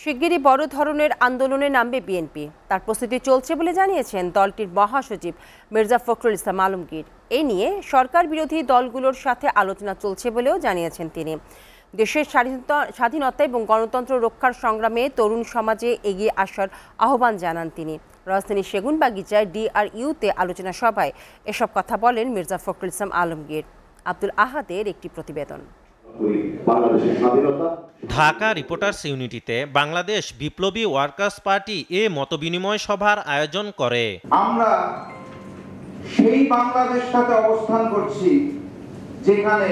শিগগিরই বড় ধরনের আন্দোলনে নামবে বিএনপি, তার প্রস্তুতি চলছে বলে জানিয়েছেন দলটির মহাসচিব মির্জা ফখরুল ইসলাম আলমগীর। এ নিয়ে সরকার বিরোধী দলগুলোর সাথে আলোচনা চলছে বলেও জানিয়েছেন তিনি। দেশের স্বাধীনতা এবং গণতন্ত্র রক্ষার সংগ্রামে তরুণ সমাজে এগিয়ে আসার আহ্বান জানান তিনি। রাজধানীর সেগুনবাগিচায় ডিআরইউতে আলোচনা সভায় এসব কথা বলেন মির্জা ফখরুল ইসলাম আলমগীর। আব্দুল আহাদের একটি প্রতিবেদন। ঢাকা রিপোর্টার্স ইউনিটিতে বাংলাদেশ বিপ্লবী ওয়ার্কার্স পার্টি এ মতবিনিময় সভার আয়োজন করে। আমরা সেই বাংলাদেশটাতে অবস্থান করছি যেখানে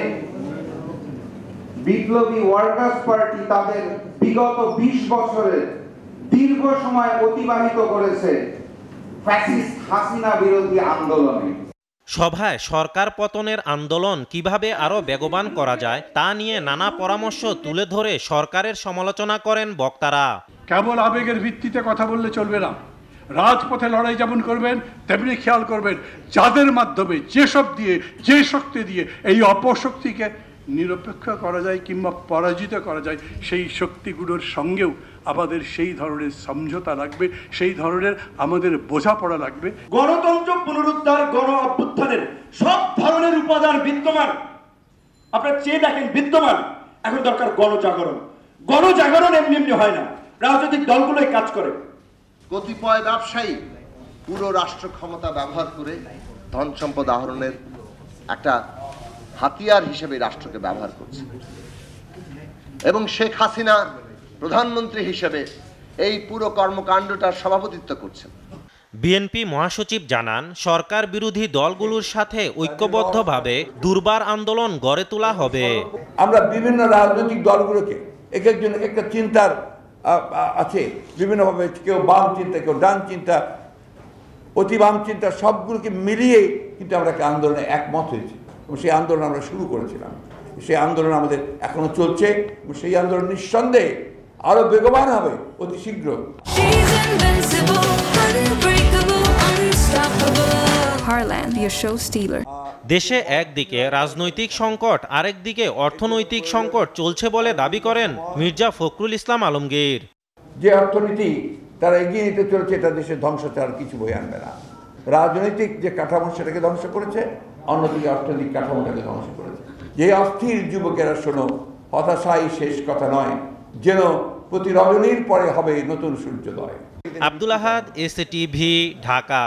বিপ্লবী ওয়ার্কার্স পার্টি তাদের বিগত ২০ বছরের দীর্ঘ সময় অতিবাহিত করেছে ফ্যাসিস্ট হাসিনা বিরোধী আন্দোলনে। সভায় সরকার পতনের আন্দোলন কিভাবে আরো বেগবান করা যায় তা নিয়ে নানা পরামর্শ তুলে ধরে সরকারের সমালোচনা করেন বক্তারা। কেবল আবেগের ভিত্তিতে কথা বললে চলবে না, রাজপথে লড়াই যেমন করবেন তেমনি খেয়াল করবেন যাদের মাধ্যমে যেসব দিয়ে যে শক্তি দিয়ে এই অপশক্তিকে নিরপেক্ষ করা যায় কিংবা পরাজিত করা যায়, সেই শক্তিগুলোর সঙ্গেও আমাদের সেই ধরনের সমঝোতা লাগবে, সেই ধরনের আমাদের বোঝাপড়া লাগবে। গণতন্ত্র পুনরুদ্ধার, গণ অভ্যুত্থানের সব ধরনের উপাদান বিদ্যমান, আপনারা চেয়ে দেখেন বিদ্যমান। এখন দরকার গণজাগরণ। গণজাগরণ এমনি এমনি হয় না, রাজনৈতিক দলগুলোই কাজ করে। কতিপয় ব্যবসায়ী পুরো রাষ্ট্র ক্ষমতা ব্যবহার করে ধন সম্পদ আহরণের একটা হাতিয়ার হিসেবে রাষ্ট্রকে ব্যবহার করছে এবং শেখ হাসিনা প্রধানমন্ত্রী হিসেবে এই পুরো কর্মকাণ্ডটার সভাপতিত্ব করছেন। বিএনপি মহাসচিব জানান, সরকার বিরোধী দলগুলোর সাথে ঐক্যবদ্ধভাবে দুর্বার আন্দোলন গড়ে তোলা হবে। আমরা বিভিন্ন রাজনৈতিক দলগুলোকে এক একজন একটা চিন্তার আছে, বিভিন্নভাবে কেউ বাম চিন্তা, কেউ ডান চিন্তা, অতি বাম চিন্তা, সবগুলোকে মিলিয়ে কিন্তু আমরা একটা আন্দোলনে একমত হয়েছি এবং সেই আন্দোলন আমরা শুরু করেছিলাম। সেই আন্দোলন আমাদের এখনো চলছে এবং সেই আন্দোলন নিঃসন্দেহে আরো বেগবান হবে অতি শীঘ্র। দেশে একদিকে রাজনৈতিক সংকট, আরেকদিকে অর্থনৈতিক সংকট চলছে বলে দাবি করেন মির্জা ফখরুল ইসলাম আলমগীর। যে অর্থনীতি তারা এগিয়ে নিতে চলেছে এটা দেশের ধ্বংস ছাড়া কিছু বয়ে আনবে না। রাজনৈতিক যে কাঠামো সেটাকে ধ্বংস করেছে, অন্যদিকে অর্থনৈতিক কাঠামোটাকে ধ্বংস করেছে। যে অস্থির যুবকেরা শোনো, হতাশাই শেষ কথা নয়, যেন প্রতি রজনীর পরে হবে নতুন সূর্যোদয়। আব্দুল আহাদ, এসএটিভি, ঢাকা।